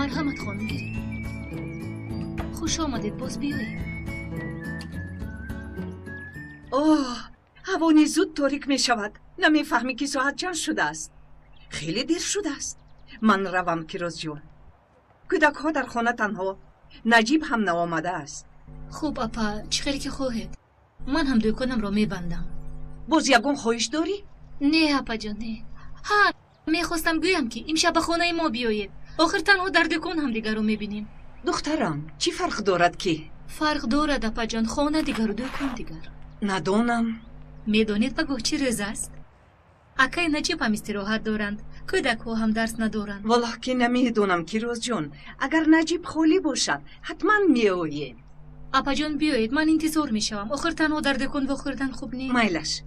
مرحمت خانم گیری. خوش آمدید، باز بیایید. اوه، هوانی زود تاریک می شود. نمیفهمی که ساعت چند شده است. خیلی دیر شده است. من روم کیروز جون. کودک ها در خانه تنها. نجیب هم نآمده است. خوب اپا، چه خیلی که خواهید. من هم دکانم را میبندم. باز یگون خواهش داری؟ نه اپا جان، نه. ها، میخواستم گویم که امشب به خانه ما بیایید. آخر تنها در دکان هم دیگر رو میبینیم. دخترم، چی فرق دارد که؟ فرق دارد اپا جان، خانه دیگر و دکان دیگر. ندانم. میدانید بگو چی روز است؟ اکای نجیب هم استراحت دارند. کودک ها هم درس ندارند. والله که نمیدونم کیروز جون. اگر نجیب خالی باشد حتما میآییم. اپا جان بیایید، من انتظار میشوم. آخر تنها در دکان واخوردن خوب نیست.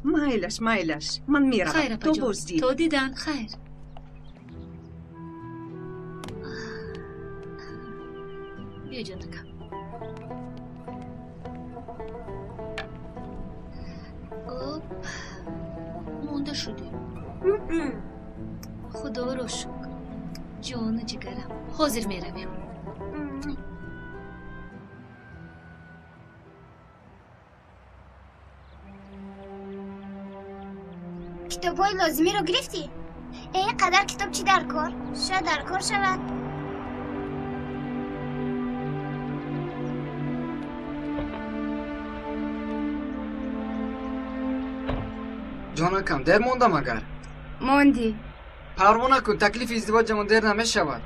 مایلش من میروم. خیر اپا تو جان، بازدید. تا دیدن. خیر. بیا جان دکم. مونده شدی. خدا رو شکر. جان جگرم، حاضر میرویم. کتاب‌های لازمی رو گرفتی؟ اینقدر کتاب چی در کار؟ شاید در کار شود. جانکم دیر موندم اگر موندی پروا نکن، تکلیف ازدواجمون دیر نمیشود.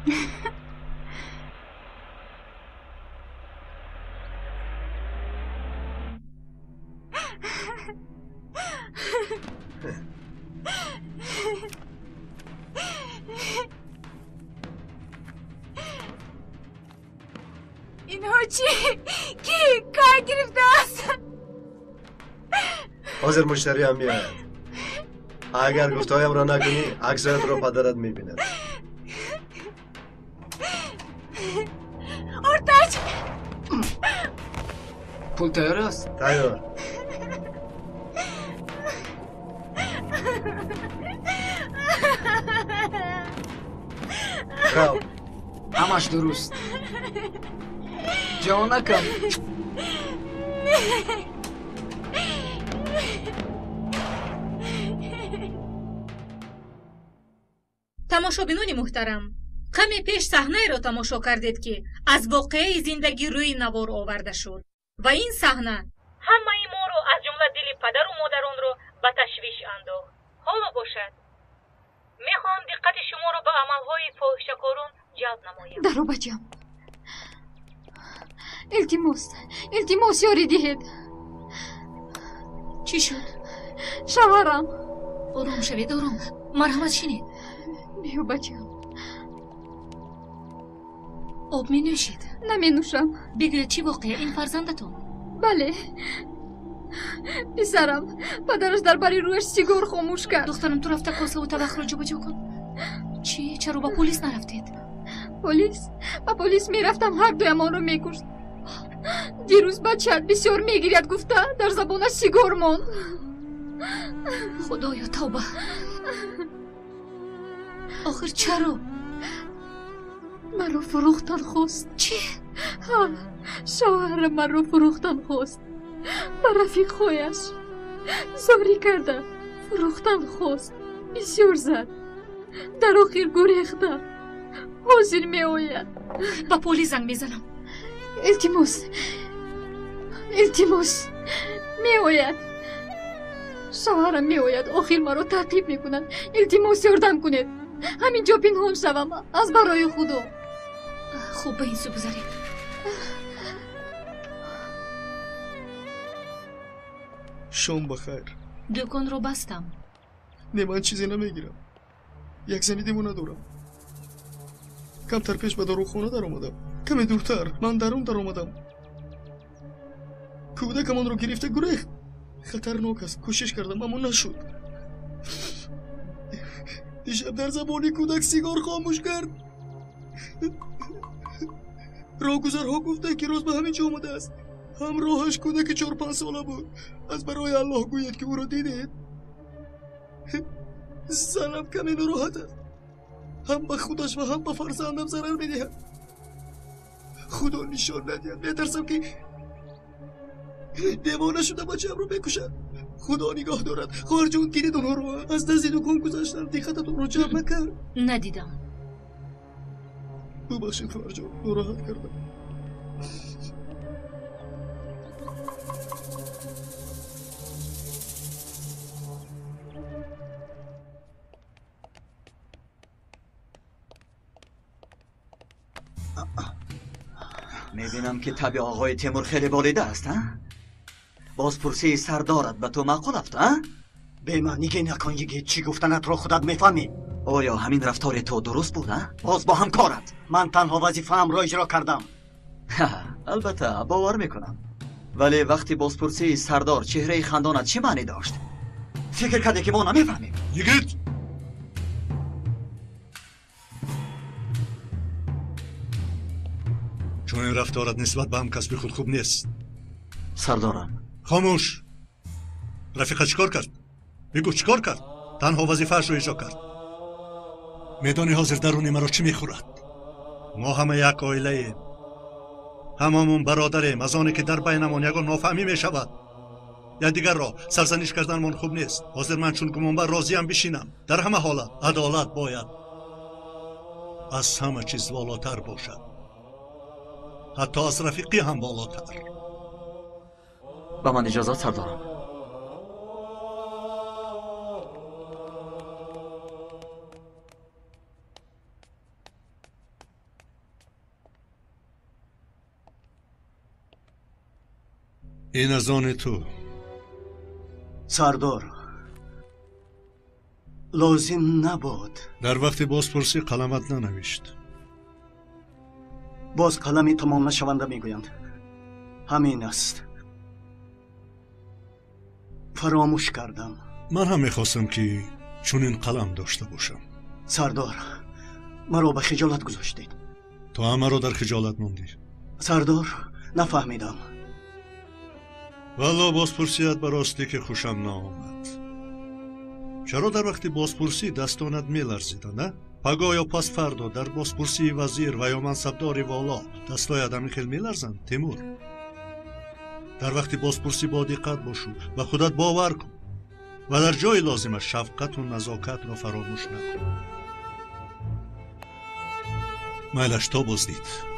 اینها چی؟ کی کار گرفته است؟ حاضر مشتری هم میآید. اگر گفتهایم را نکنی عکسایت را پدرت میبیند. ارتاج پول تیار است؟ تیار. خب همش درست. جانکم تماشابینان محترم، کمی پیش صحنه را تماشا کردید که از واقعه زندگی روی نوار آورده شد و این صحنه همه ما رو از جمله دل پدر و مادران رو به تشویش انداخت. حالا باشد میخوام دقت شما رو به عملهای فاحشه‌کاران جلب نمایم. درو بچم، التماس یاری دهید. چی شد؟ شوهرم. آروم شوید، آروم. مرحمت شینید. بیو بچم. آب می نوشید؟ نمی نوشم. بگوید چی واقعه این فرزندتون؟ بله، پسرم پدرش در بری رویش سیگار خاموش کرد. دخترم تو رفته کاسه و طبخ رو جابجا کن. چی؟ چرا با پلیس نرفتید؟ با پلیس میرفتم هر دویمان رو میکشت. دیروز بچه‌ات بسیار میگیرد گفته در زبانش سیگار ماند. خدایا توبه. آخر چرا؟ مرا فروختن خواست. چی؟ ها، شوهرم مرا فروختن خواست. با رفیق خویش زاری کرده، فروختن خواست. بسیار زد، در آخر گریخته. حاضر می آید. با پلیس زنگ میزنم. التماس می آید. شوهرم می آید. آخر مرا تعقیب می کنند. التماس یاردم کنید. همینجا پنهان شوم از برای خدا. خوب به این سو بذارید. شام بخیر. دکان رو بستم. نه من چیزی نمیگیرم. یک زنی دیمو ندارم. کمتر پیش به داروخانه در آمدم. کمی دورتر من درون در آمدم. کودکمان رو گرفته گریخت. خطرناک است. کوشش کردم اما نشد. دیشب در زبانی کودک سیگار خاموش کرد. راهگذرها گفته که روز به همین جا آمده است. همراهش کودک 4-5 ساله بود. از برای الله گوید که او را دیدید. زنم کمی ناراحت است. هم به خودش و هم به فرزندم ضرر میدهد. خدا نشان ندهد. میترسم که دیوانه شده بچه‌ام رو بکشد. خدا نگاه دارد. خواهر جون گیرید اونها رو از دست دکان گذاشتن. دقتتون رو جمع نکرد. ندیدم. ببخشید خواهر جون، ناراحت کردم. میبینم که طبع آقای تیمور خیلی بالیده است ها؟ بازپرسی سردارت به تو معقول افت ها؟ به من نگه نکن یگی چی گفتنت رو خودت میفهمی. آیا همین رفتار تو درست بود ها؟ باز با همکارت من تنها وظیفه‌ام را اجرا کردم. البته باور میکنم، ولی وقتی بازپرسی سردار چهره خندانت چه معنی داشت؟ فکر کرده که ما نمیفهمیم. یگید چون این رفتارت نسبت به هم کسب خود خوب نیست. سردارم خاموش. رفیقت چیکار کرد؟ بگو چیکار کرد؟ تنها وظیفه‌اش رو اجرا کرد. میدانی حاضر درون مرا چی میخورد؟ ما همه یک عائله ایم، هممون برادریم. از آنی که در بینمان یگان نافهمی میشود یا دیگر را سرزنش کردن من خوب نیست. حاضر من چون گمانبر راضیم بشینم. در همه حالت عدالت باید از همه چیز والاتر باشد، حتی از رفیقی هم بالاتر. به من اجازت سردارم. این از آن تو. سردار لازم نبود. در وقت بازپرسی قلمت ننوشت. باز قلمی تمام نشونده میگویند. همین است. فراموش کردم. من هم میخواستم که چون این قلم داشته باشم. سردار مرا به خجالت گذاشتید. تو هم مرا در خجالت موندی. سردار نفهمیدم. والا بازپرسیت براستی که خوشم نآمد. چرا در وقت بازپرسی دستانت میلرزید نه؟ پگاه یا پس فردا در بازپرسی وزیر و یا منصبدار والا دستای آدم خیلی میلرزند. تیمور، در وقت بازپرسی با دقت باشو و خودت باور کن و در جای لازمش شفقت و نزاکت را فراموش نکن. میلش تا بازدید.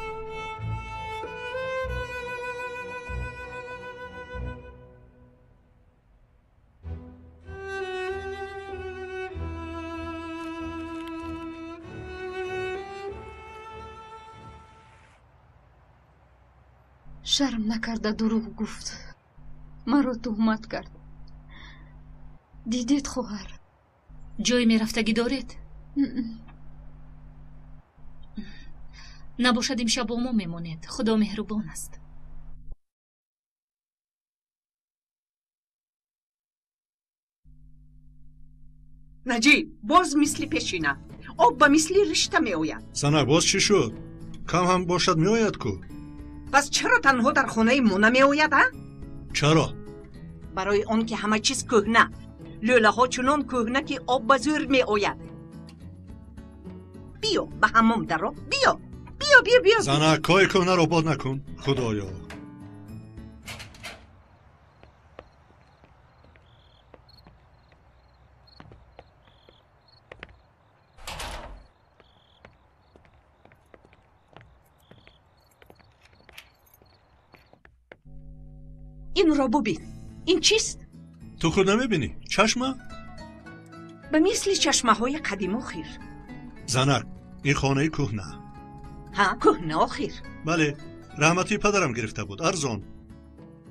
شرم نکرده دروغ گفت. مرا تهمت کرد. دیدید خواهر؟ جای میرفتگی دارید؟ نباشد امشب با ما میمونید. خدا مهربان است. نجیب باز مثل پیشینه آب به مثل رشته می آید. سنه باز چی شد؟ کم هم باشد می آید کو؟ پس چرا تنها در خانه ما نمی آید ها؟ چرا؟ برای آن که همه چیز کهنه. لوله ها چنان کهنه که آب به زور می آید. بیا به حمام درو. بیا بیا بیا بیا. زنه کای کهنه رو باد نکن خدایا. این را ببین. این چیست؟ تو خود نمیبینی؟ چشمه؟ به مثل چشمه های قدیم آخیر. زنک این خانه کهنه. ها کهنه آخیر. بله رحمتی پدرم گرفته بود. ارزان.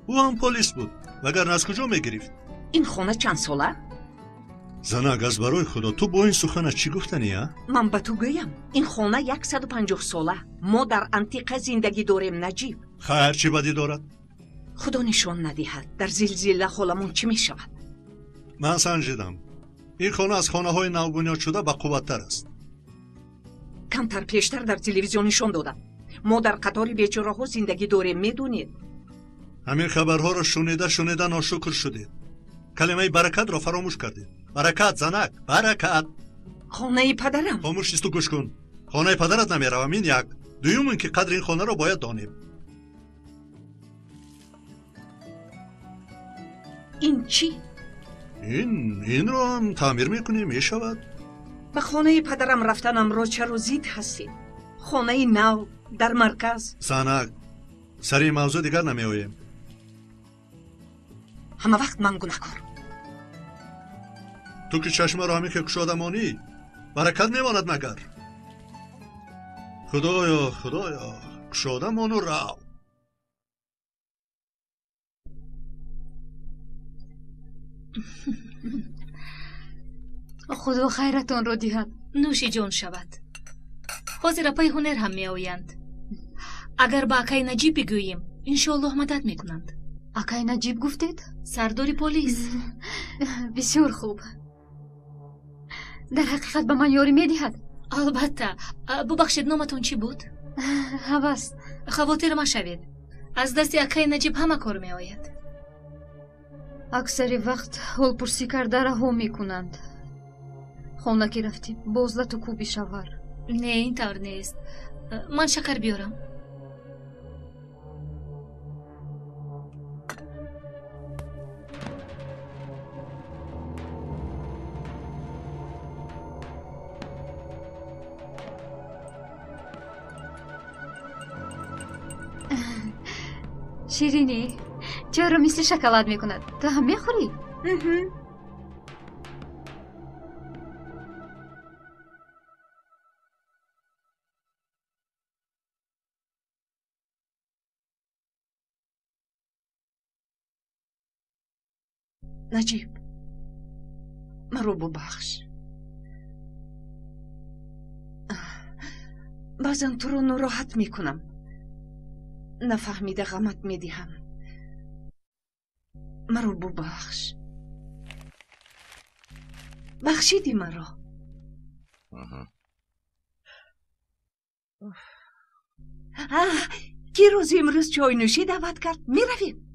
او هم پلیس بود. وگرنه از کجا میگرفت؟ این خانه چند ساله؟ زنک از برای خدا تو با این سخنه چی گفتنی ها؟ من به تو گویم این خانه 150 ساله. ما در انتیقه زندگی داریم نجیب. خیر چی بدی دارد؟ خدا نشان ندهد در زلزله حالمون چی می شود؟ من سنجیدم این خانه از خانه های نو بنیاد شده با قوت‌تر است. کمتر پیشتر در تلویزیون نشان دادم ما در قطار بیچاره ها زندگی داریم. میدونید همین خبرها را شنیده ناشکر شدید. کلمه برکت را فراموش کردید. برکت زنک برکت. خانه پدرم. خاموش است و گوش کن. خانه پدرت نمیروم. این یک دوم اینکه قدر این خانه رو باید دانیم. این چی؟ این رو هم تعمیر میکنیم میشود. به خانه پدرم رفتنم رو چه روزید هستید. خانه نو در مرکز. سانک سر این موضوع دیگر نمی آییم. همه وقت من گناهکار. تو که چشم رو همی که کشاده مانی برکت میماند مگر. خدایا کشاده مانو رو. خدا خیرتان رو دهد. نوشی جان شود. حاضر پای هنر هم می آیند. اگر با اکای نجیب بگوییم انشالله مدد میکنند. اکای نجیب گفتید؟ سرداری پلیس. بسیار خوب. در حقیقت به من یاری میدهد؟ البته. ببخشید نامتون چی بود؟ هوس. خواطر ما شوید. از دست اکای نجیب همه کار می آید. اکثر وقت حال پرسی کرده رها میکنند. خانه که رفتیم بازلت و کوبی شور. نه اینطور نیست. من شکر بیارم. شیرینی چرا مثل شکلات میکند؟ تو هم میخوری؟ نجیب مرا ببخش. بعضا تو رو ناراحت میکنم. نفهمیده غمت میدهم. مرا ببخش. بخشیدی مرا. کی روز امروز چای نوشی دعوت کرد؟ میرویم.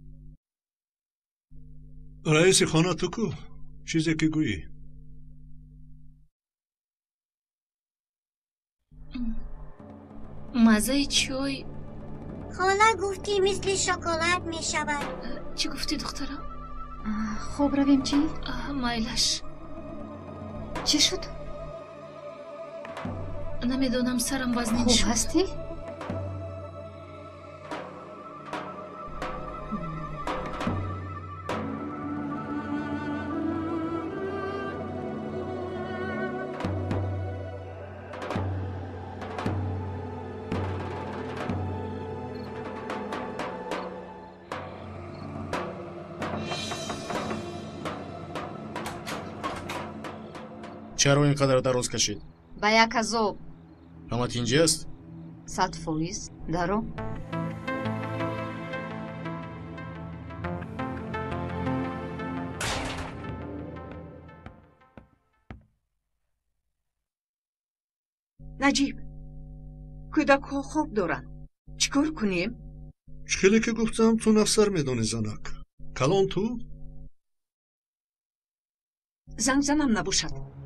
رئیس خانه تو کو؟ چیزی که گویی؟ مزه چای خاله گفتی مثل شکلات می شود. چی گفتی دخترم؟ خوب رویم چی؟ مایلش. چی شد؟ نمیدونم سرم وزنین شد. خوب هستی؟ چرا اینقدر دراز کشید؟ با یک عذاب. همت اینجاست؟ 100% درو. نجیب کودک ها خواب دارن. چیکار کنیم؟ چکلی که گفتم تو نفسر میدونی زنک. کلان تو؟ زنگ زنم نباشد.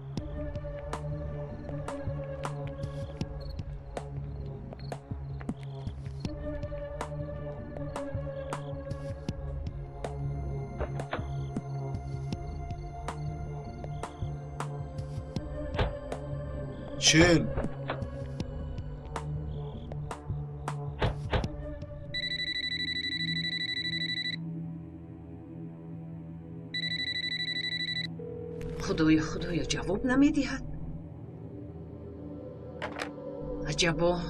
چین خدایا جواب نمیدهد. عجبا.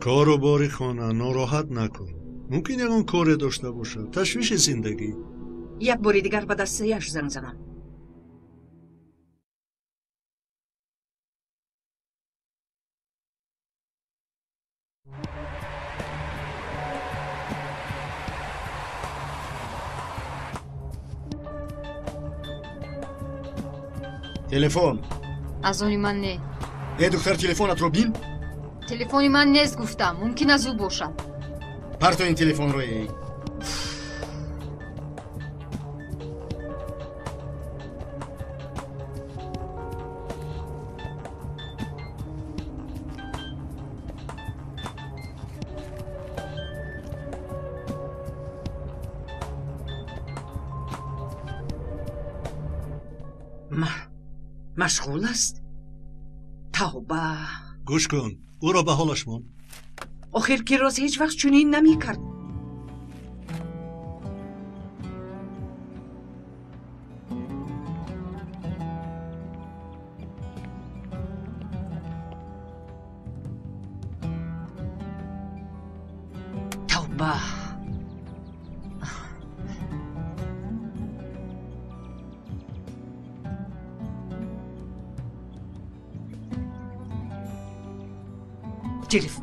کارو باری خانه ناراحت نکن. ممکن یکان کاری داشته باشه. تشویش زندگی. یک باری دیگر به دسته‌اش زنگ زنم. تلفن. از اونی من نه. دختر تلفنت رو بین. تلفنی من نیست گفتم. ممکن از او باشد. پرتو این تلفن رو ای. مشغول است. توبه. گوش کن، او را به حالش مان. آخر کیروز هیچ وقت چنین نمی کرد. توبه.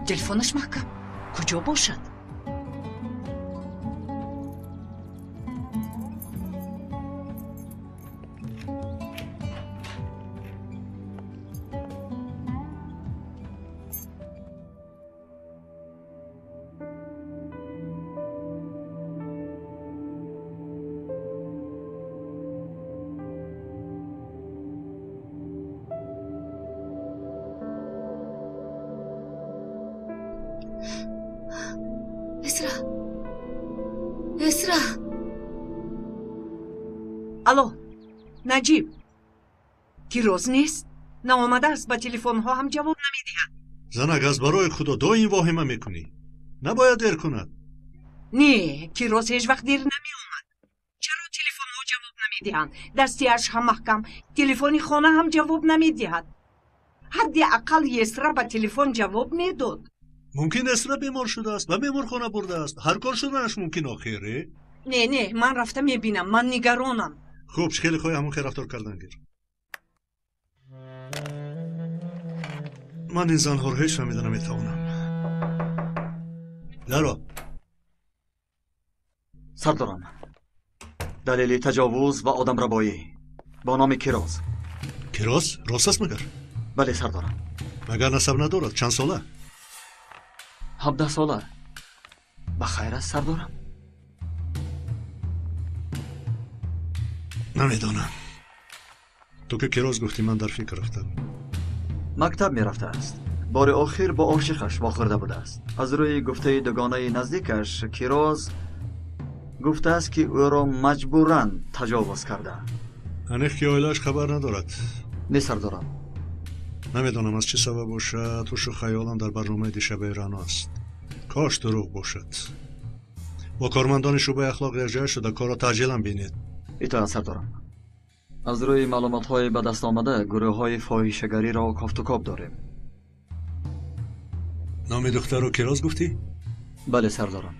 تلفنش محکم کجا باشد؟ اسرا. الو نجیب، کیروز نیست؟ نامده است. به تلفن ها هم جواب نمیدهد. زنک از برای خدا دائم واهمه میکنی. نباید دیر کند. نه، کیروز هیچ وقت دیر نمی آمد. چرا تلفن ها جواب نمیدهند؟ دستیش هم محکم، تلفن خانه هم جواب نمیدهد. حداقل یسرا به تلفن جواب میداد. ممکن اسرا بیمار شده است و بیمارخانه برده است. هر کار شدنش ممکن آخره. نه من رفته میبینم. من نگرانم. خوب، خیلی خواه همون که رفتار کردن گیر. من این زنها رو هیچ فهمیده نمیتوانم. درا سردارم، دلیل تجاوز و آدم ربایی با نام کیروز. کیروز؟ راست است مگر؟ بله سردارم. مگر نسب ندارد؟ چند ساله؟ 17 ساله. بخیر است سردارم. نمیدانم. تو که کیروز گفتی من در فکر رفتم. مکتب میرفته است. بار آخر با عاشقش واخورده بوده است. از روی گفته دوگانه نزدیکش کیروز گفته است که او را مجبوراً تجاوز کرده. هنیخ که آیلش خبر ندارد. نه سردارم. نمیدانم از چه سبب باشد. توش خیالم در برنامه دیشب رنا است. کاش دروغ باشد. با کارمندان شعبه اخلاق ارجاع شده کار را تعجیلا بینید. اطاعت سردارم. از روی معلومات های به دست آمده گروه های فاحشه‌گری را کافت و کاب داریم. نام دختر رو کیروز گفتی؟ بله سردارم.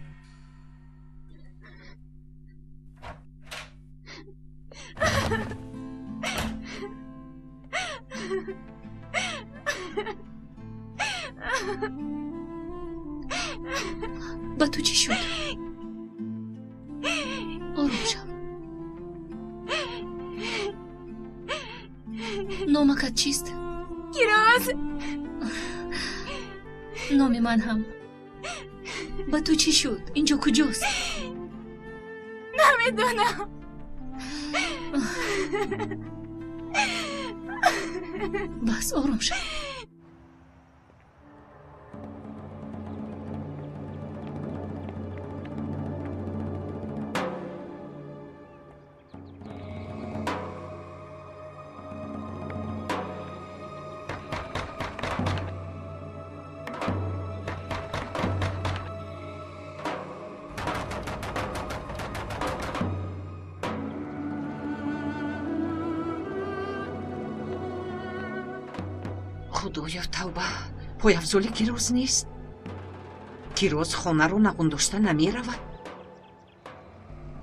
با تو چی شد؟ آروم شو. نامکت چیست؟ کیروز. نام من هم. با تو چی شد؟ اینجا کجاست؟ نمیدونم. بس آروم شو. خدایا توبه. پایافزولی کیروز نیست؟ کیروز خانه رو نگون داشته نمی رود؟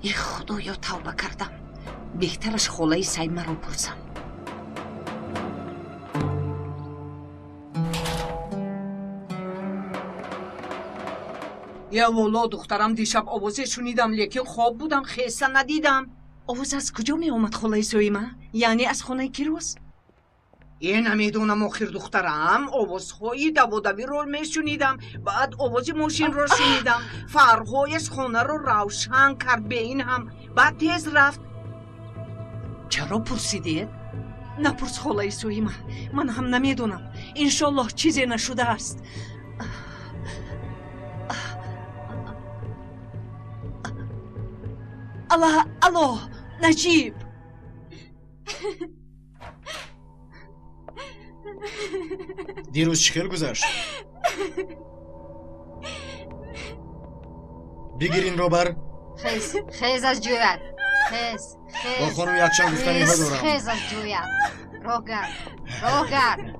ای خدایا توبه کردم. بهترش خاله سیمه رو پرسم. یا والا دخترم دیشب آوازه شنیدم لیکن خواب بودم خیسته ندیدم. آواز از کجا می آمد خاله سیمه؟ یعنی از خانه کیروز؟ این نمیدونم آخر دخترم. آوازهای دوادوی رو میشنیدم. بعد آواز ماشین رو شنیدم. فرهایش خانه رو روشن کرد به این هم. بعد تیز رفت. چرا پرسیدید؟ نپرس خاله سویمه. من هم نمیدونم. انشالله چیزی نشده است. الله نجیب. دیروز چی خیل گذشت؟ بگیرین رو بر. خیز از جویت. خیز. با خانم یکشان گفتنی ها دارم. خیز از جویت. راه گرد.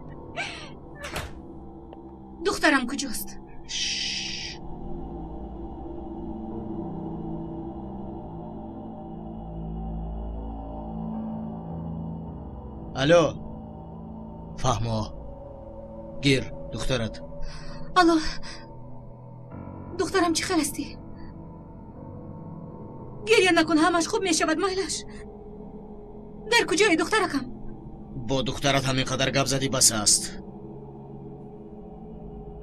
دخترم کجاست؟ الو فهما گیر دخترت. الله دخترم چی خلستی؟ گریه نکن همش خوب می شود مایلش. در کجایی دخترکم؟ با دخترت همین قدر گپ زدی بس است.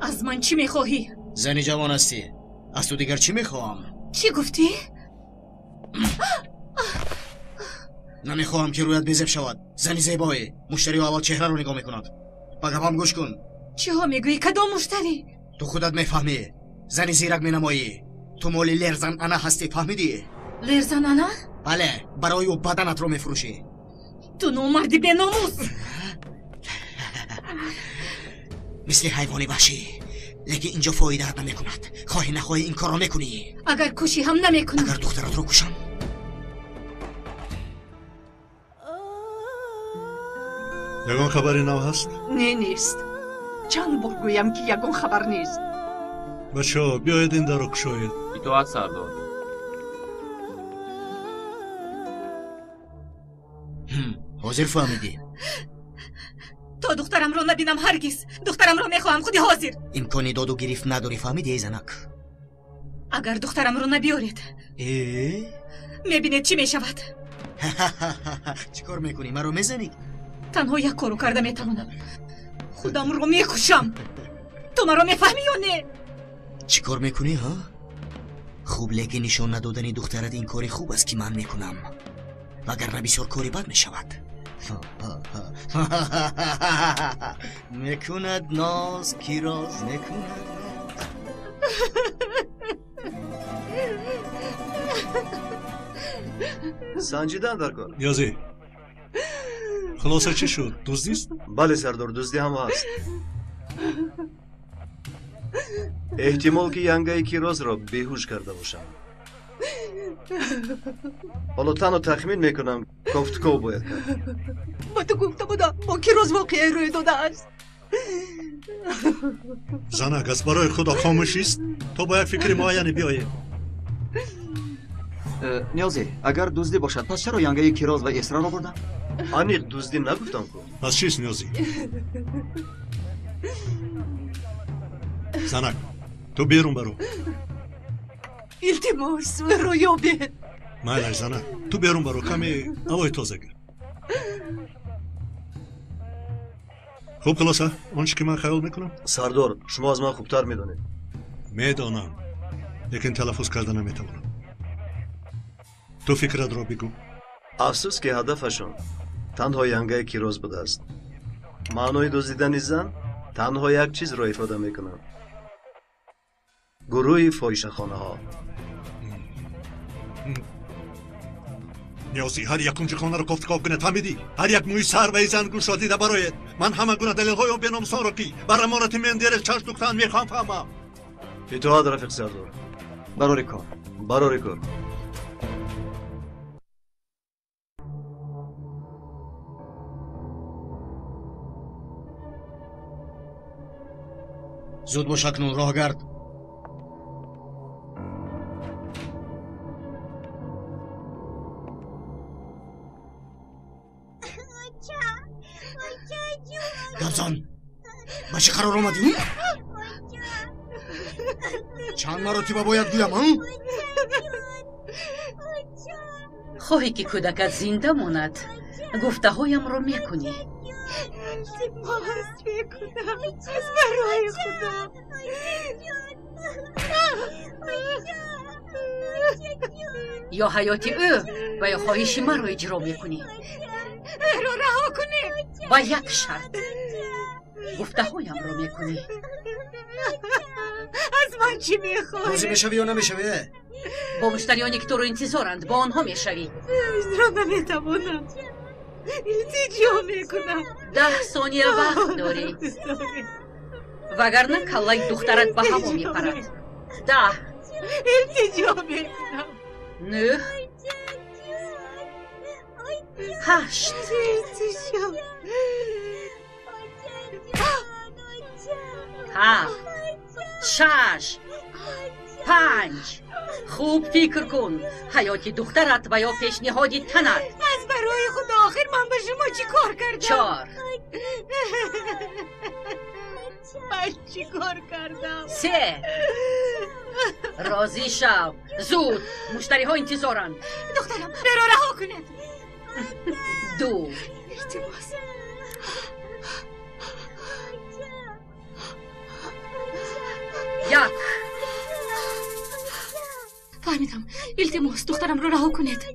از من چی میخواهی؟ زنی جوان هستی. از تو دیگر چی میخواهم؟ چی گفتی؟ نمیخواهم که رویت بیزب شود. زنی زیبایی. مشتری اول چهره رو نگاه میکند. با گپم گوش کن. چی ها میگویی؟ کدام مشتری؟ تو خودت میفهمی. زنی زیرک مینمایی. تو مولی لرزن انا هستی، فهمیدی؟ لرزن انا؟ بله، برای او بدنت رو میفروشی. تو نامردی به ناموس. مثل حیوانی وحشی، لیکن اینجا فایده نمیکند. خواهی نخواهی این کار رو میکنی. اگر کشی هم نمیکنم. اگر دخترت رو کشم. یگان خبری نو هست؟ نه نیست. چند بار گویم که یگان خبر نیست. بچه بیاید این در رو کشوید. اطاعت سردار. حاضر فهمیدی؟ تا دخترم رو نبینم هرگز. دخترم رو میخواهم خودی حاضر. امکانی داد و گرفت نداری، فهمیدی ای زنک؟ اگر دخترم رو نبیارید میبینید چی میشود. چی کار میکنی؟ من رو میزنی؟ تنها یک کارو کرده میتوانم. خودم رو میکشم. تو من رو میفهمی یا نه؟ چی کار میکنی ها؟ خوب، لیکن نشان ندادنی دخترت این کاری خوب است که من میکنم. وگرنه بسیار کاری بد میشود. میکند ناز کیراز میکند. سنجیدن در کار. نیازی خلاصه چی شد؟ دزدیست؟ بله سردار، دزدی هم هست. احتمال که ینگای کیراز را بیهوش کرده باشم. حالا تنها تخمین میکنم گفتگو باید کرد. با تو گفته بودم با کیراز واقعی روی داده است. زنک از برای خدا خاموشیست. تو باید فکری معینی بیایی. نیازی اگر دزدی باشد پس چرا ینگای کیراز و اسرار را بردن؟ انیق دزدی نگفتم که. پس چیست نیازی؟ زنک تو بیرون برو. التماس رویا بید. مایلش زنک تو بیرون برو، کمی هوای تازه گیر. خوب خلاصه آنچه که من خیال میکنم. سردار شما از من خوبتر میدونید. میدانم لیکن تلفظ کرده نمیتوانم. تو فکرت را بگو. افسوس که هدفشون تنها ینگای کیراز بوده است. معنای دزدیدن زن تنها یک چیز را افاده میکنند. گروه فاحشه‌خانه ها. نیازی هر یک اونجا خانه را گفتگو کنه، فهمیدی؟ هر یک موی سر و زن گوش دیده برایت. من همه گونه دلیل های بیناموسان را که بر امانت من دیر چشم دوختن میخوام فهمم. اطاعت رفیق سردار. برای کار. برای کار. زود باش اکنون، راه گرد. گبزان با چه قرار آمدی؟ چند مرتبه باید گویم ها؟ خواهی که کودکت زنده ماند گفته هایم را میکنی. التماس میکنم برای خدا. یا حیات او و یا خواهش من را اجرا میکنی. رو رها کنی. با یک شرط گفته هایم را میکنی. از من چی میخوای؟ راضی میشوی یا نمیشوی؟ با مشتریانی که تو رو انتظارند با آنها میشوی. را نمیتوانم. التجا میکنم 10 ثانیه وقت داری وگرنه کلای دخترت به هوا میپرد 10 التجا میکنم 9 8 7 6 5 خوب فکر کن حیات دخترت و یا پیشنهادی تنت از برای خود آخر من به شما چی کار کردم 4 من چی کار کردم 3 راضی شو زود مشتری ها انتظارن دخترم برو رها کنه 2 التماس 1 فهمیدم التماس دخترم رو رها کنید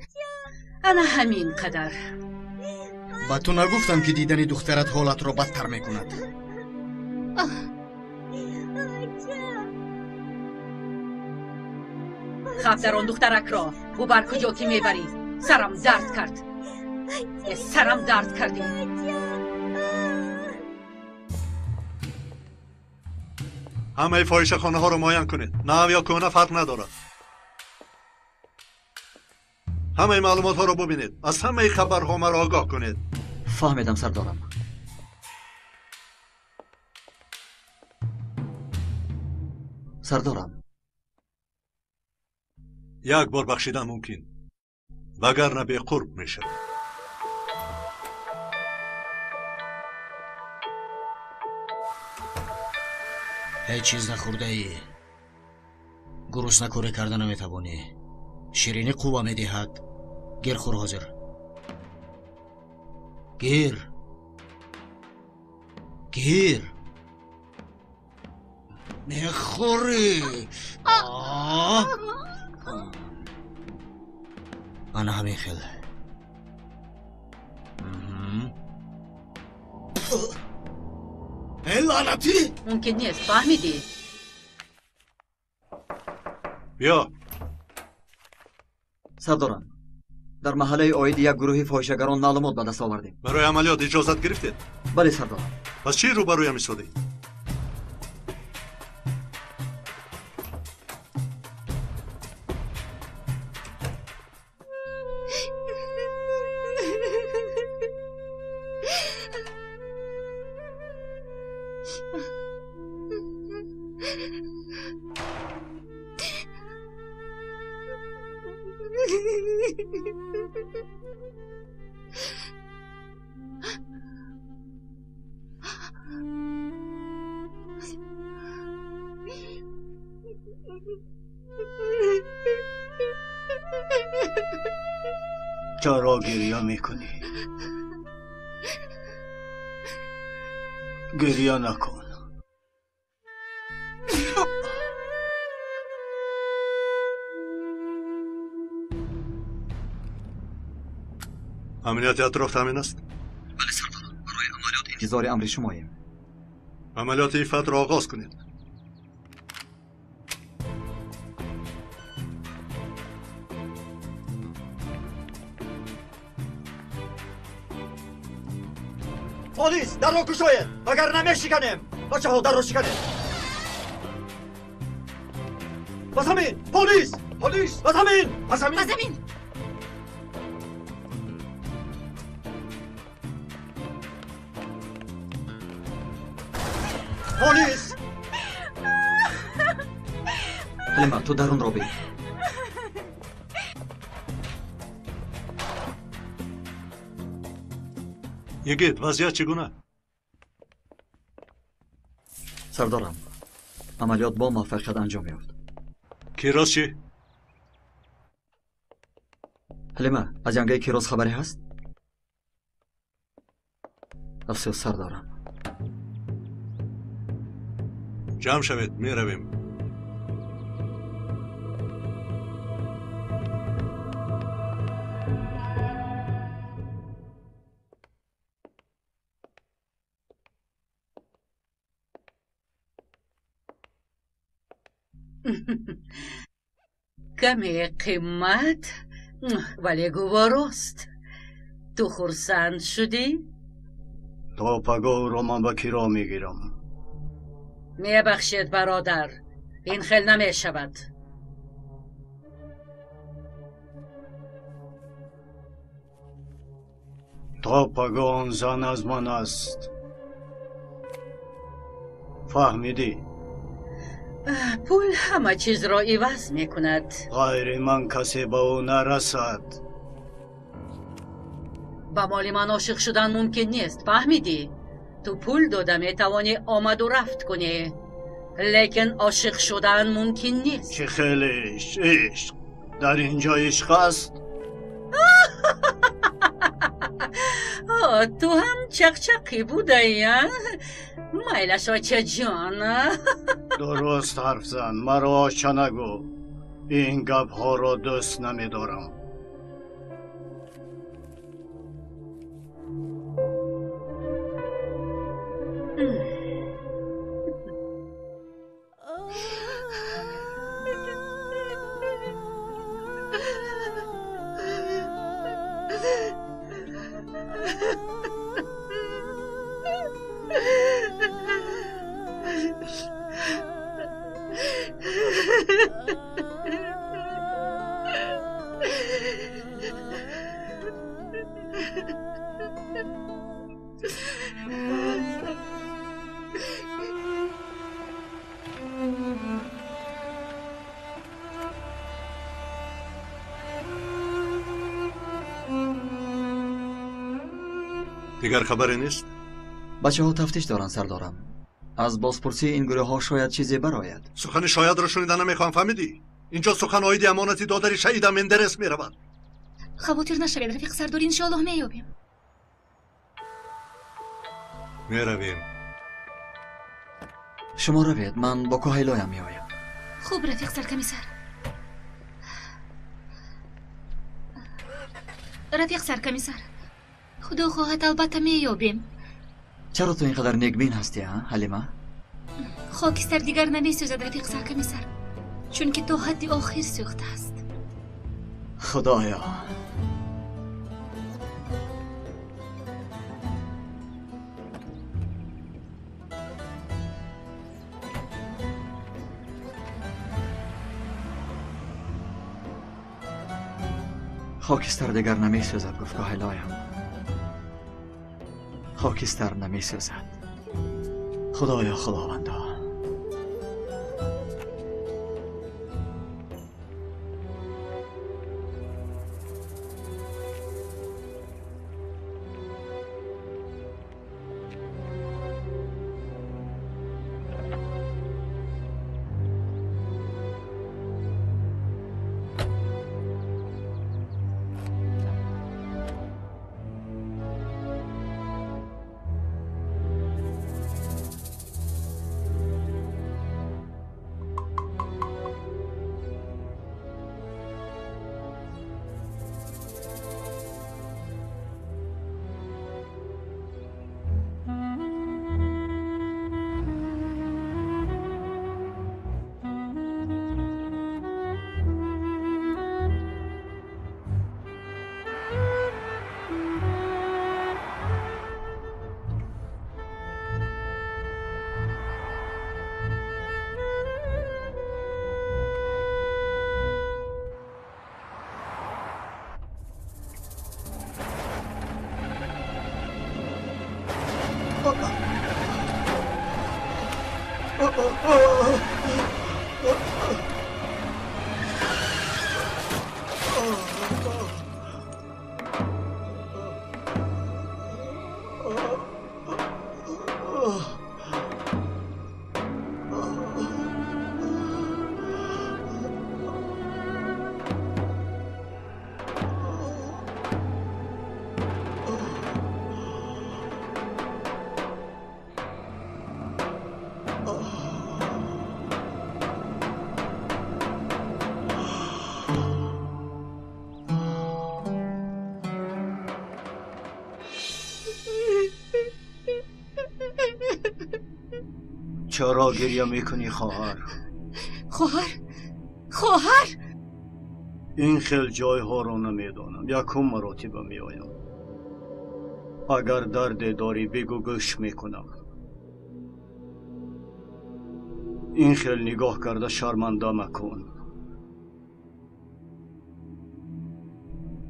انا همین قدر با تو نگفتم که دیدن دخترت حالت رو بدتر میکند خب در آن دخترک را بو بر کجا که میبری سرم درد کرد سرم درد کردی همه فاحشه خانه ها رو معاین کنید نو یا کهنه فرق ندارد همه معلومات ها رو ببینید از همه خبرها مرا آگاه کنید فهمیدم سردارم سردارم یک بار بخشیدن ممکن وگرنه به قرب میشه هیچ چیز نخورده ای گروس نکوره کردن نمیتوانی شیرینی قوه میدهد گیر خور حاضر گیر میخوری انا همین خیل ای لعنتی ممکن نیست فهمیدی بیا سردارم در محله آید یک گروه فاحشه‌گران معلومات به دست آوردیم برای عملیات اجازت گرفتید بله سردارم پس چی رو برای میسودی چرا گریه میکنی؟ گریه نکن عملیات اطراف تامین است بله سردارم برای عملیات انتظار امر شماییم عملیات ایفت را آغاز کنید پلیس در رو گشاید وگر نمیشکنیم بچه ها در رو شکنیم بس همین پلیس بس همین پلیس حلیمه تو درون را بگیر یگید وضعیت چگونه؟ سردارم عملیات با موفقیت انجام یافت کیراز چی؟ حلیمه از ینگه کیراز خبری هست؟ افسوس سردارم جمع شوید می رویم کمی قیمت ولی گواراست تو خورسند شدی؟ تا پگاه رو من با کی را میگیرم؟ میبخشید برادر، این خیل نمیشود. تا پگاه آن زن از من است. فهمیدی؟ پول همه چیز را عوض میکند. غیر من کسی به او نرسد. با مال من عاشق شدن ممکن نیست، فهمیدی؟ تو پول داده میتوانی آمد و رفت کنی، لیکن عاشق شدن ممکن نیست. چه خیلی عشق در اینجا عشق است؟ تو هم چقچقی بوده ها؟ میلشا چه جان. درست حرف زن، مرا آشا نگو. این گپ ها را دوست نمیدارم. دیگر خبری نیست؟ بچه ها تفتیش دارن سردارم. از بازپرسی این گروه ها شاید چیزی برآید. سخن شاید را شنیدن نمیخوام، فهمیدی؟ اینجا سخن آیدی امانتی دادری شهید مندرس میرود. خواطر نشوید رفیق سردار، انشالله میابیم. میرویم. شما روید، من با کوهیلایم میآیم. خوب رفیق سرکمیسر. رفیق سرکمیسر، خدا خواهد البته میابیم. چرا تو اینقدر نیکبین هستی ها حلیمه؟ خاکستر دیگر نمیسوزد رفیق سرکمیسر، چون که تا حد آخر سوخته است. خدایا. خاکستر دیگر نمیسوزد گفت کوهیلایم. خاکستر نمیسوزد. خدایا خداوندا. چرا گریه میکنی خواهر؟ خواهر این خیل جای ها رو نمیدانم. یکم مراتبه میایم. اگر درد داری بگو گوش میکنم. این خیل نگاه کرده شرمنده مکن.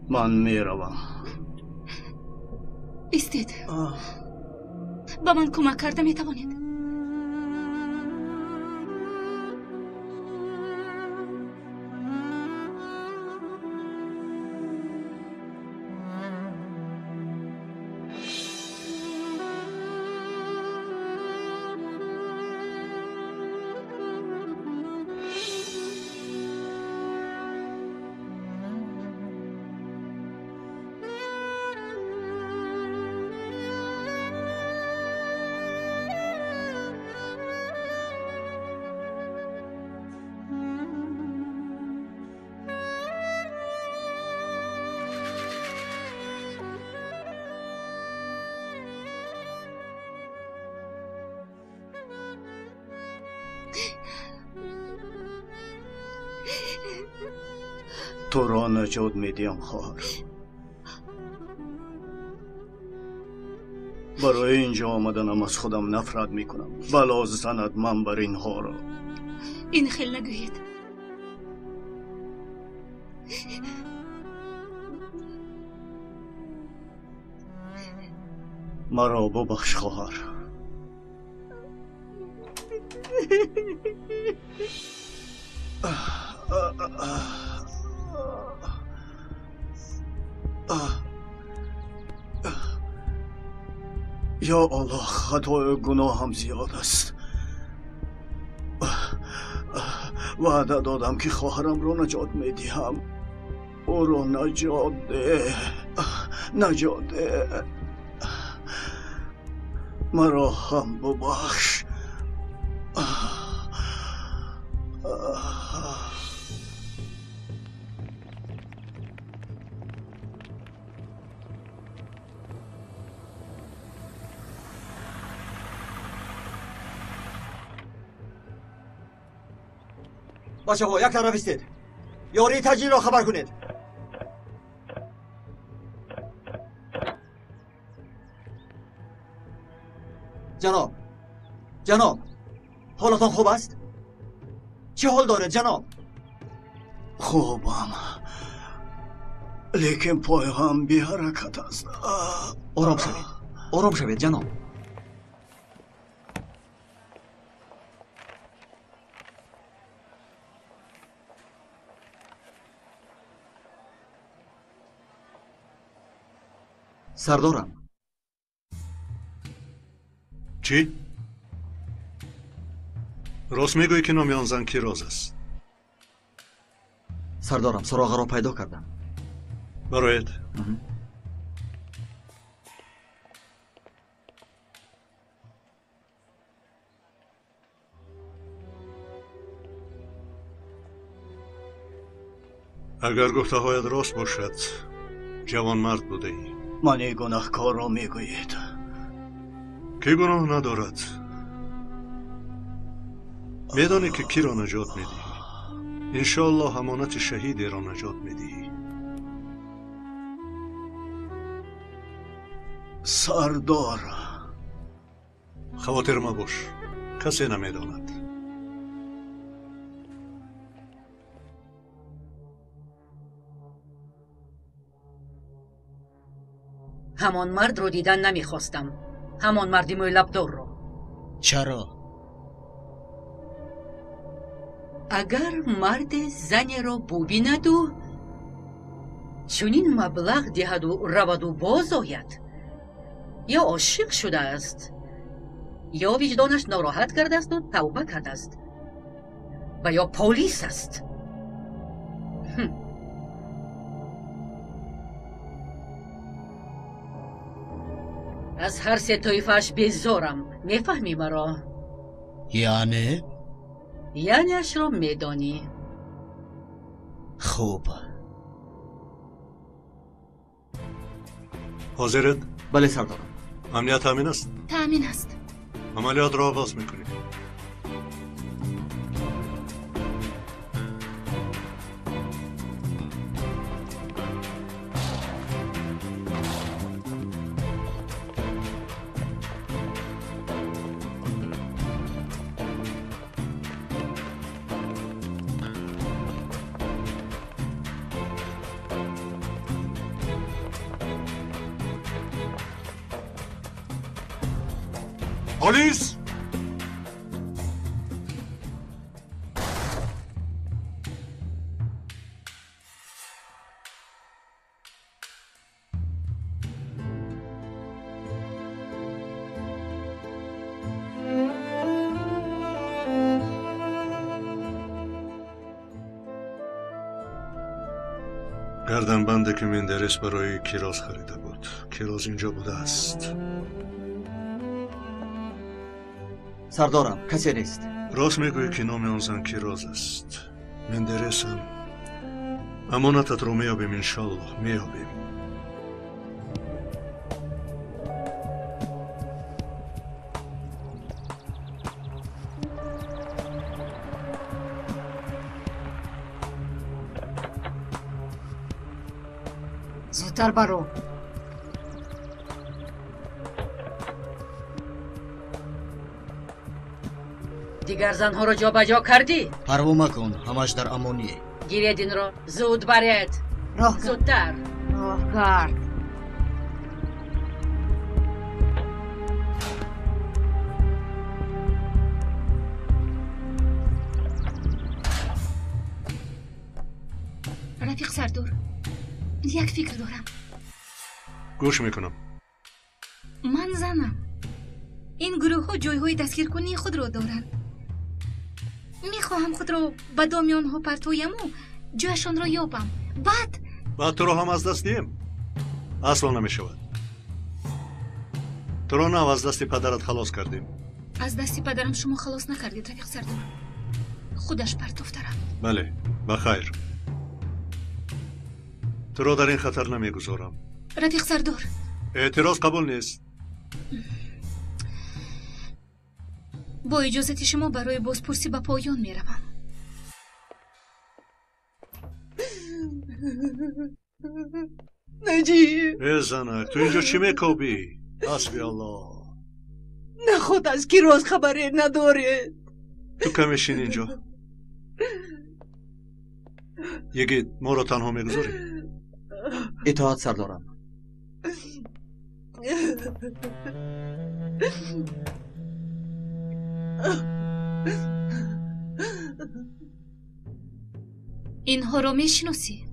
من میروم. ایستید. با من کمک کرده میتوانید. تو را نجات میدیم خواهر. برای اینجا آمدنم از خودم نفرت میکنم. بلا زند من بر اینها را. این خیل نگویید. مرا ببخش خواهر. یا الله، خطای گناهم زیاد است. وعده دادم که خواهرم رو نجات میدهم. او رو نجات ده. نجات ده. مرا هم ببخش. بچه ها یک طرف استید. یاری تجلیل را خبر کنید. جناب حالتان خوب است؟ چه حال دارد جناب؟ خوبم، لیکن پای هم بی حرکت است. آرام شوید جناب. سردارم. چی؟ راست میگویی که نام آن زن کیروز است؟ سردارم، سراغ را پیدا کردم. برایت. اگر گفته هایت راست باشد جوان مرد بوده ای. من گناهکار را میگویید. کی گناه ندارد؟ میدانی که کی را نجات میدی؟ انشاءالله امانت شهیدی را نجات میدی. سردار، خاطر مباش، کسی نمیداند. همان مرد رو دیدن نمیخواستم. همان مردی موی لبدار رو. چرا؟ اگر مرد زن رو ببیند و چونین مبلغ دهد و رود و باز آید، یا عاشق شده است یا وجدانش ناراحت کرده است و توبه کرده است و یا پلیس است. از هر سه طایفه‌اش بیزارم. میفهمی مرا؟ یعنی؟ یعنیش را میدانی. خوب. حاضرت؟ بله سردارم. امنیت تامین است؟ تامین است. عملیات را آغاز میکنیم. پلیس! گردنبندی که مندرس برای کیروز خریده بود. کیروز اینجا بوده است. سردارم کسی نیست. راست میگویی که نام آن زن کیروز است. مندرس هم امانتت رو میابیم انشالله. میابیم. زودتر برو. دیگر زنها رو جا بجا کردی؟ پروا مکن، همش در امانیه. گیرید این رو. زود برید. زودتر. راه کرد. رفیق سردار، یک فکر دارم. گوش میکنم. من زنم. این گروه ها جای های دستگیر کنی خود را دارند. میخواهم خود را به دام آنها پرتویم و جایشان را یابم. بعد تو را هم از دست دیم. اصلا نمیشود. تو را نه از دست پدرت خلاص کردیم. از دست پدرم شما خلاص نکردید رفیق سردار. خودش پرتوفترم. بله، بخیر. تو را در این خطر نمیگذارم. رفیق سردار، اعتراض قبول نیست. با اجازت شما برای بازپرسی به پایان میروم. نجیب زنک، تو اینجا چی میکوبی؟ حسبی الله. نه خود از کیروز خبری نداره. تو کمیشین اینجا. یکی ما رو تنها میگذاری؟ اطاعت سردارم. اینها رو میشناسی؟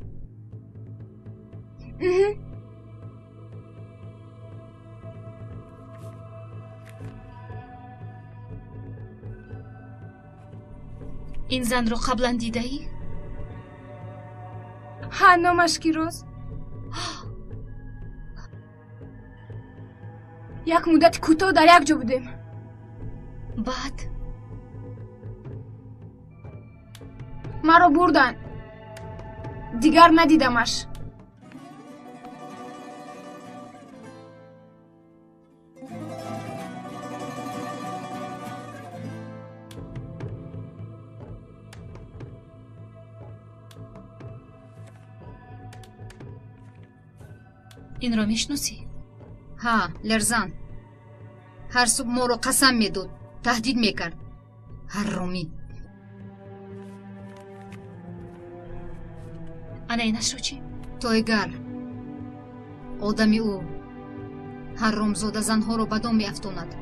این زن رو قبلا دیده ای؟ ها، نامش کیروز. یک مدت کوتاه در یک جا بودیم. بعد مرا بردن. دیگر ندیدمش. این را میشناسی؟ ها، لرزان. هر صبح ما رو قسم میداد، تهدید میکرد. هر رومی. انا اینش رو چی؟ تویگر. آدمی او هر رومزاده زنها رو به دام میافتاند.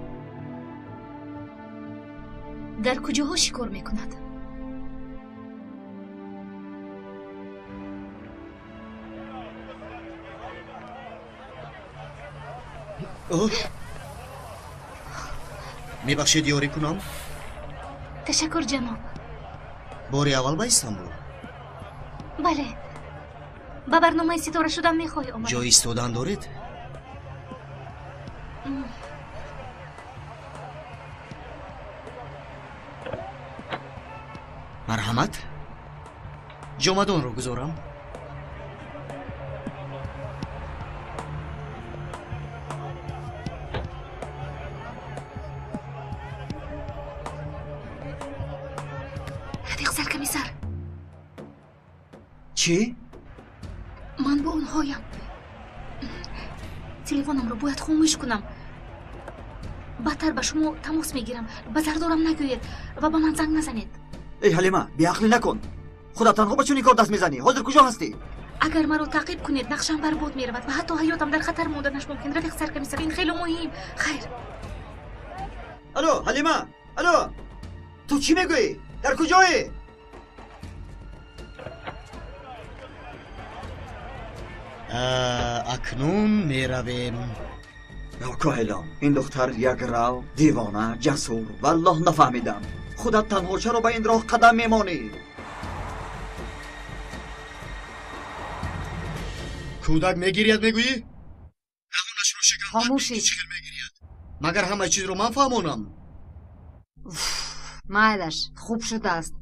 در کجاها شکار میکند؟ میبخشید یاری کنم؟ تشکر جناب. باری اول به استانبول؟ بله. با برنامه ستاره شدن میخواهی آمد؟ جای ایستادن دارید؟ مرحمت. جامدان رو گذارم. رفیق سرکمیسر. چی؟ من با اونهایم. تلفنم رو باید خاموش کنم. بدتر به شما تماس میگیرم. به زردارم نگوید و به من زنگ نزنید. ای حلیمه، بیعقلی نکن. خودت تنها به چونی کار دست میزنی؟ حاضر کجا هستی؟ اگر مرا تعقیب کنید نقشم برباد میرود و حتی حیاتم در خطر موندنش ممکن. رفیق سرکمیسر، این خیلی مهم. خیر. الو حلیمه، الو تو چی میگویی؟ در کجایی؟ اکنون میرویم. کوهلا این دختر یک رو دیوانه جسور والله نفهمیدم. خودت تنها چرا به این راه قدم میمانی؟ کودک میگیرید میگویی؟ همونش رو شکم خاموشید. مگر همه چیز رو من فهمونم. مایلش خوب شده است.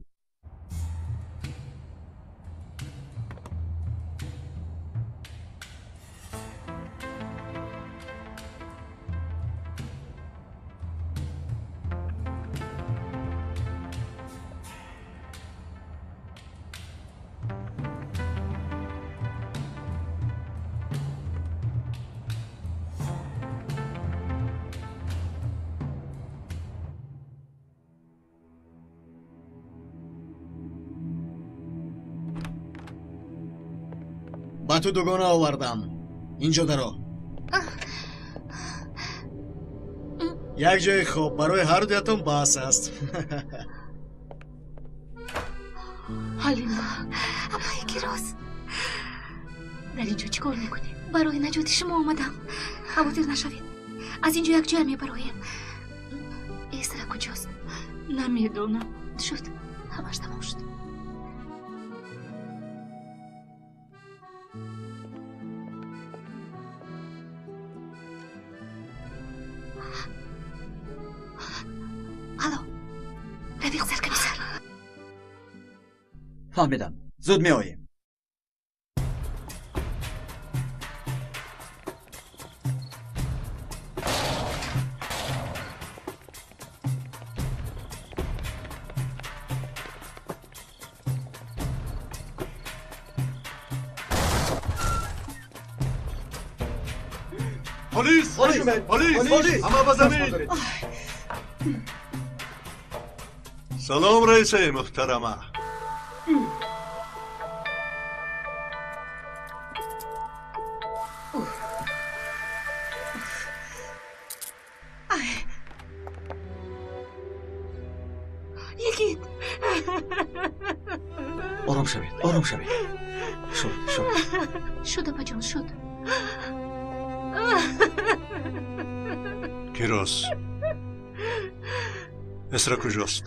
با تو دوگانه آوردم. اینجا درو. یک جای خوب برای هر دویتون بحث است. حلیمه، اما کیروز، در اینجا چی کار میکنی؟ برای نجات شما آمدم. خواطر نشوید. از اینجا یک جای میبرایم. ایسرا کجاست؟ نمیدونم. شد، همش تمام شد. الو، رفیق سرکمیسر. فهمیدم. زود می آییم. پلیس! پلیس! همه به زمین! سلام رئیس محترمه. یکی آرام شوید، آرام شوید. شد اپا جان، شد. کیروز، اسرا کجاست؟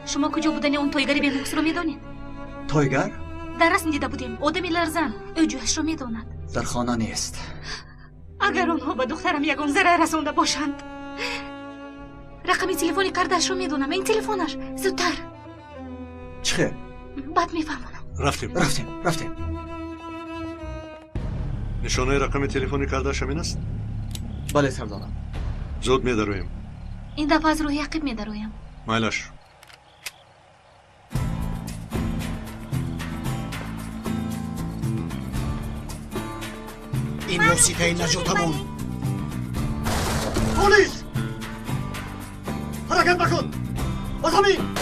شما کجا بودن اون تایگری بیموکس رو میدانید؟ تایگر؟ در رسم دیده بودیم. آدمی لرزان. اوجوهش رو میداند. در خانه نیست. اگر آنها به دخترم یگان ضرر رسانده باشند. رقم تلفنی کردش رو میدونم. این تلفنش. زودتر. چه؟ بعد میفهمونم. رفتیم. نشانه رقم تلفنی کردش همین است؟ بله سردارم. زود میدرویم. این دفعه از روی عقب میدرویم. مایلش. این موسیقی نجاتمون. پلیس! حرکت بکن! با زمین!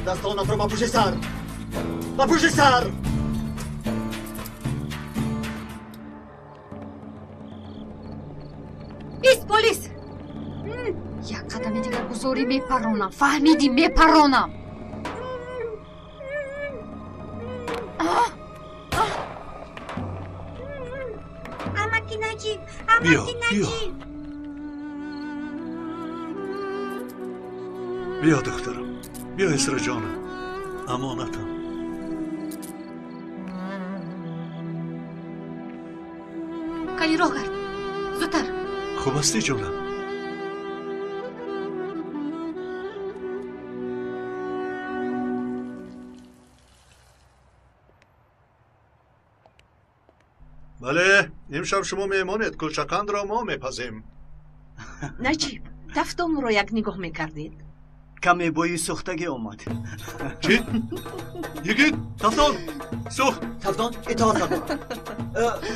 دستانت رو با پشت سر! با پشت سر! ایست پلیس! یک قدم دیگر بزاری میپرانم. فهمیدی؟ میپرانم. امکی نجیب. بیا دخترم. بیا اسرا جانم. امانتم. کلی راه کرد. زودتر. خوب هستی جانم؟ بله، امشب شما میمانید. کلچقند را ما میپزیم. نجیب، تفتم رو یک نگاه میکردید؟ کمی بوی سوختگی اومد. چی؟ یکی تفتان سوخت. تفتان اطاعت کن.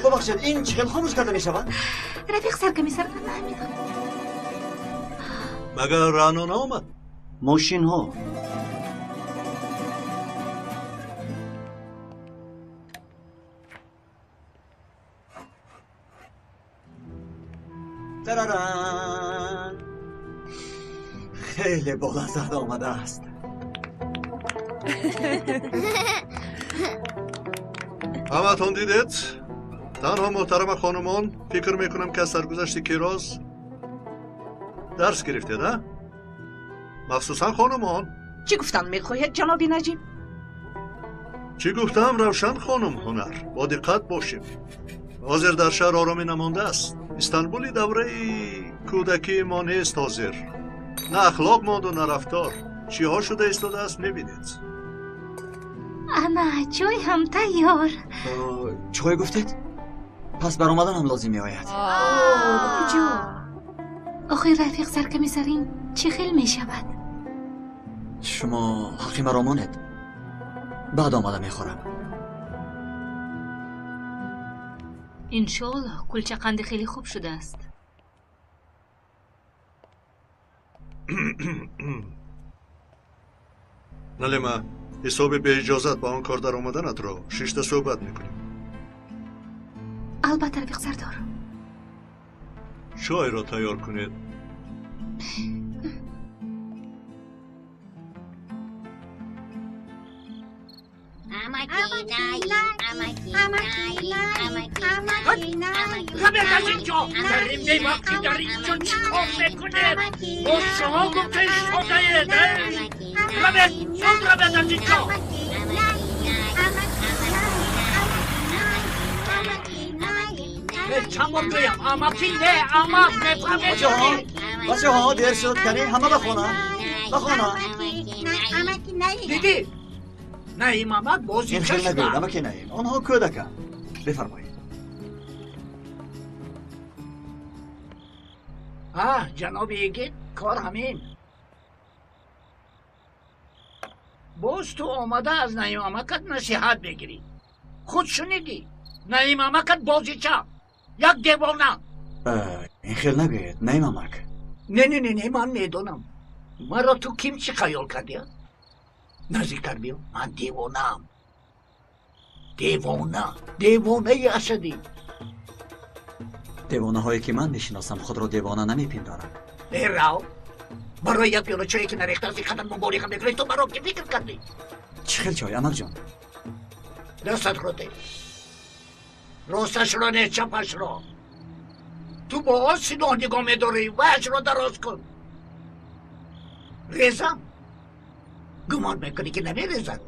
ببخشید این چقدر خاموش کرده میشود؟ رفیق سرکمیسر نمیدونم. مگر رانو نامد؟ ماشین ها. تراران خیلی بلند آمده است. همتون دیدید؟ تنها محترم خانمان فکر میکنم که از سرگذشت کیراز درس گرفته نه؟ مخصوصا خانمان. چی گفتن میخواهید جناب نجیب؟ چی گفتم روشن خانم هنر. با دقت باشیم. حاضر در شهر آرامی نمانده است. استانبولی دوره کودکی ما نیست حاضر. نه اخلاق ماند و نه رفتار. چی ها شده ایستاده است میبینید. اما چای هم تیار. چای گفتید؟ پس برآمدن هم لازم میآید. جو آخه رفیق سرکمی سرین چه خیل می شود؟ شما حقی مرا مانید. بعد آمده میخورم. انشالله کلچه قند خیلی خوب شده است. نلیما حساب به اجازت با آن کار در آمدنت را 6 تا صحبت میکنیم. البته رفیق سردار. چای را تیار کنید. رابط از اینجا داریم بیوقتی داری اینجا چی کار میکنه؟ با شما گفته شده رابط از اینجا چند بار گویم اماکی نه اماک نفهمه بچه ها دیر شد کنی همه بخونن دیدی؟ نهیم آمد بازی چه این خیلی نگوید شدن؟ اما که نهیم آنها کودکن. بفرمایید. جناب ایگید کار همین. باز تو آمده از نهیم آمکت نصیحت بگیری. خود شنیدی؟ نهیم آمکت بازی چه؟ یک دیوانه. این خیلی نگوید نهیم آمک. نه من میدونم. مرا تو کیم چی خیال کردی؟ نزدیکتر بیو. من دیوانم. دیوانه اسدی. دیوانه هایی که من میشناسم خود را دیوانه نمیپندارم. راو برای یک پیاله چایی که نریخته از این قدم مباریخم بگیری تو برای که فکر کردی؟ چه خیلی چای امک جان؟ دستت رو ده. راستش را نه چپش را. تو با آسی نگاه میداری وجه را دراز کن. ریزم گمان میکنی که نمی ریزد.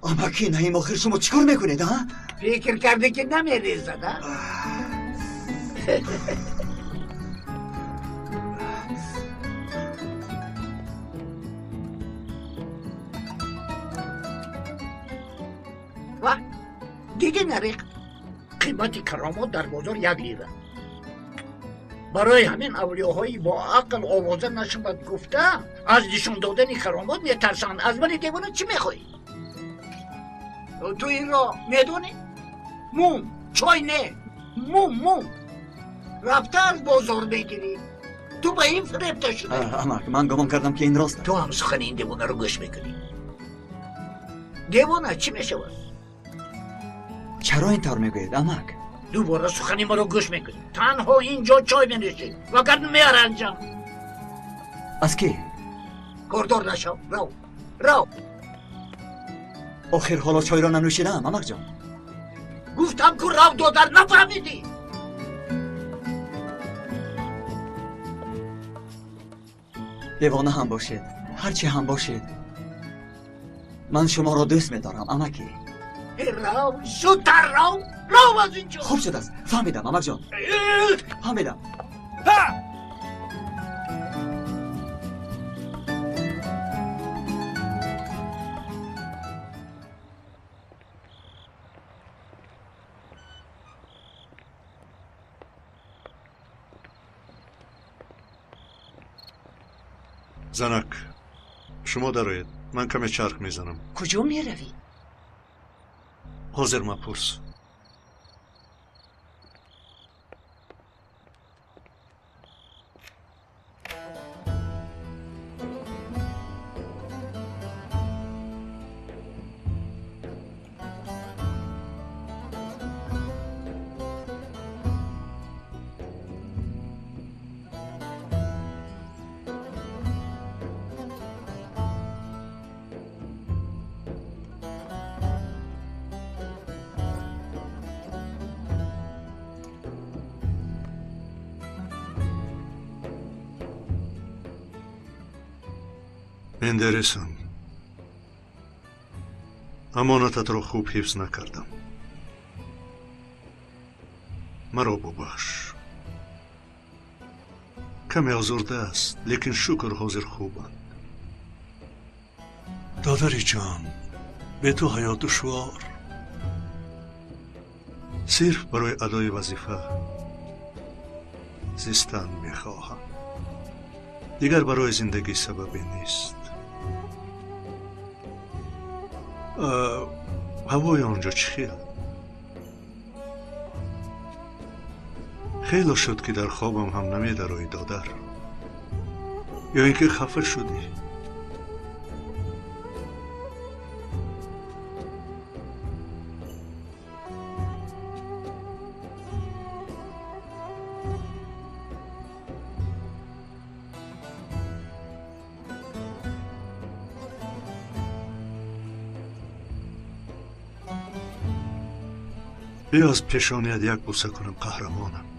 امکی نهیم آخر شما چیکار میکنید ها؟ فکر کرده که نمی ریزد ها؟ و دیگه نریخ قیمت کرامات در بازار 1 لیره. برای همین اولیاهایی با عقل آوازه نشود گفته از نشان دادن کرامات میترسند. از من دیوانه چی میخوایی؟ تو این را میدونی؟ موم چای نه موم رفته از بازار بگیری. تو به این فریبته شده. امک من گمان کردم که این راست. تو هم سخن این دیوانه رو گوش میکنی. دیوانه چی میشود؟ چرا این طور میگوید امک؟ دوباره سخنی ما رو گوش میکنی. تنها اینجا چای بنوشید وگر میار انجام. از کی؟ کردار نشو. رو آخر حالا چای را ننوشیدم امک جان. گفتم که رو دادر نفهمیدی. دیوانه هم باشید هرچی هم باشید من شما را دوست میدارم امکی. رو زودتر رو از اینجا. خوب شد است فهمیدم امک جان فهمیدم. زنک شما درآید. من کمی چرخ میزنم. کجا میروی؟ حاضر مپرس. мендересам амонататро хуб ҳифз накардам. маро бубахш. каме озурда аст, лекин шукр ҳозир хубанд. додариҷон, бе ту ҳаёт душвор. сирф барои адои вазифа зистан мехоҳам. дигар барои зиндагӣ сабабе нест. ҳавои онҷо чӣ хел? хело шуд ки дар хобам ҳам намедарои додар. ё ин ки хафа шудӣ. بیا از پیشانیت یک بوسه کنم قهرمانم.